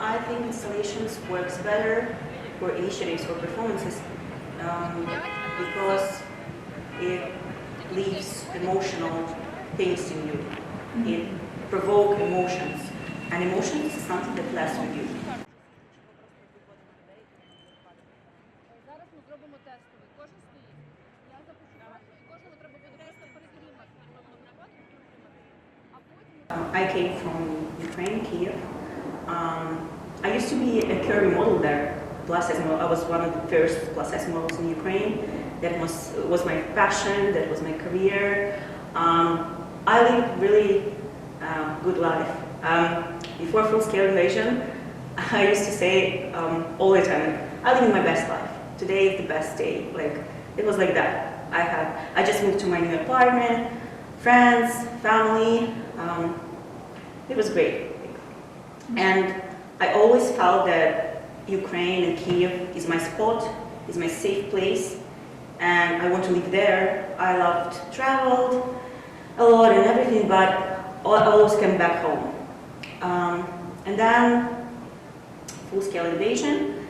I think installations works better for initiatives or performances because it leaves emotional things in you. It provokes emotions, and emotions is something that lasts with you. I came from Ukraine, Kiev. I used to be a career model there, plus size model. I was one of the first plus size models in Ukraine. That was my passion, that was my career. I lived really good life. Before full-scale invasion, I used to say all the time, I live my best life. Today is the best day. Like, it was like that. I just moved to my new apartment, friends, family. It was great. And I always felt that Ukraine and Kiev is my spot, is my safe place, and I want to live there. I loved traveled a lot and everything, but I always came back home. And then full-scale invasion,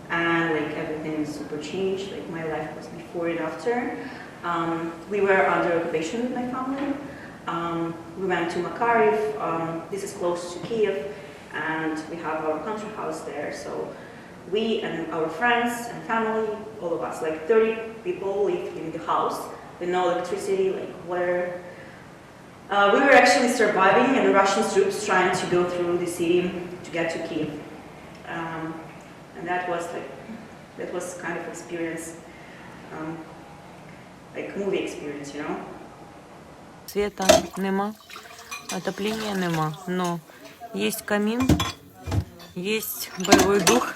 and like everything super changed. Like my life was before and after. We were under occupation with my family. We went to Makariv. This is close to Kiev, and we have our country house there. So we and our friends and family, all of us, like 30 people, lived in the house with no electricity, like water. We were actually surviving, and the Russian troops trying to go through the city to get to Kiev. And that was kind of experience, like movie experience, you know. Света нема, отопления нема, но есть камин, есть боевой дух.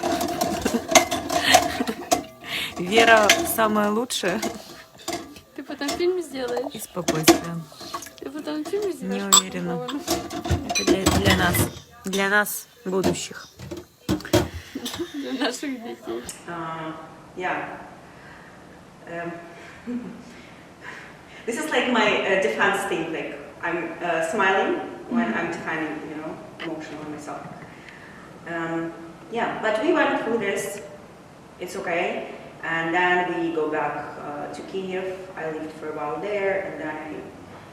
Вера самая лучшая. Ты потом фильм сделаешь? И спокойствие. Ты потом фильм сделаешь? Не уверена. Это для нас будущих. Для наших детей. Yeah. This is like my defense thing. Like I'm smiling when I'm defending, you know, emotional on myself. Yeah, but we went through this. It's okay. And then we go back to Kiev. I lived for a while there, and then I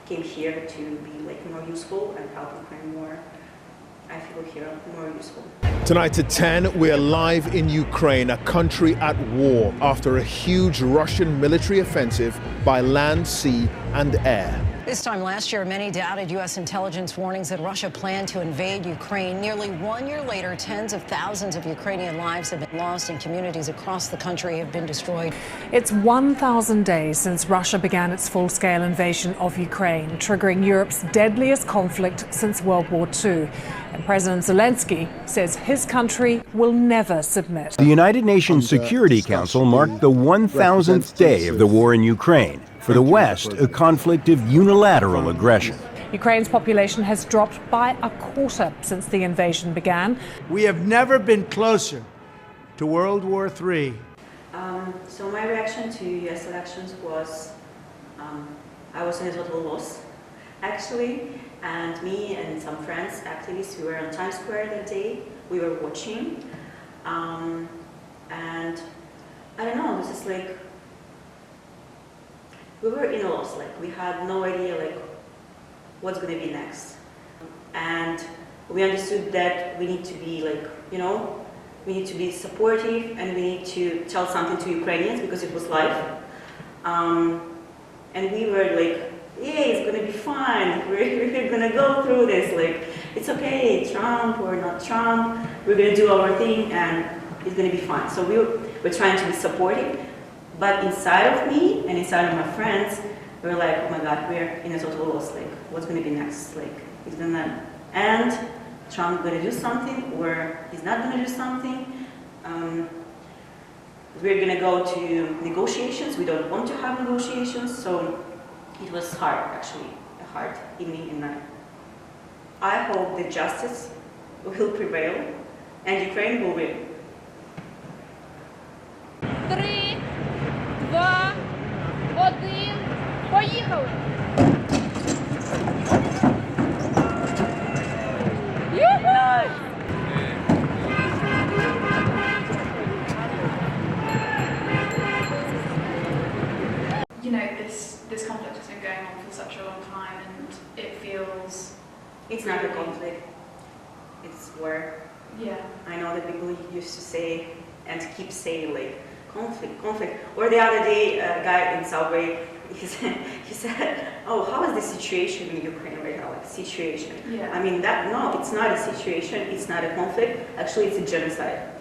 came here to be like more useful and help Ukraine more. I feel here more useful. Tonight at 10, we're live in Ukraine, a country at war after a huge Russian military offensive by land, sea, and air. This time last year, many doubted U.S. intelligence warnings that Russia planned to invade Ukraine. Nearly 1 year later, tens of thousands of Ukrainian lives have been lost and communities across the country have been destroyed. It's 1,000 days since Russia began its full-scale invasion of Ukraine, triggering Europe's deadliest conflict since World War II. And President Zelensky says his country will never submit. The United Nations Security Council marked the 1,000th day of the war in Ukraine. For the West, a conflict of unilateral aggression. Ukraine's population has dropped by a quarter since the invasion began. We have never been closer to World War III. So my reaction to US elections was, I was in a total loss, actually. And me and some friends, activists, we were on Times Square that day. We were watching. And I don't know, this is like, we were in a loss, like we had no idea like what's going to be next. And we understood that we need to be like, you know, we need to be supportive and we need to tell something to Ukrainians because it was live. And we were like, yeah, it's going to be fine, we're going to go through this, like, it's okay, Trump or not Trump, we're going to do our thing and it's going to be fine. So we're trying to be supportive. But inside of me and inside of my friends, we're like, oh my God, we're in a total loss. Like, what's going to be next? Like, he's going to end, Trump going to do something, or he's not going to do something. We're going to go to negotiations. We don't want to have negotiations. So it was hard, actually, a hard evening and night. I hope that justice will prevail and Ukraine will win. 3, 2, 1, поїхали! this conflict has been going on for such a long time, and it feels. It's not a conflict. It's war. Yeah. I know that people used to say and keep saying like conflict. Or the other day, a guy in Subway, he said, "Oh, how is the situation in Ukraine right now? Like situation." Yeah. I mean, no, it's not a situation. It's not a conflict. Actually, it's a genocide.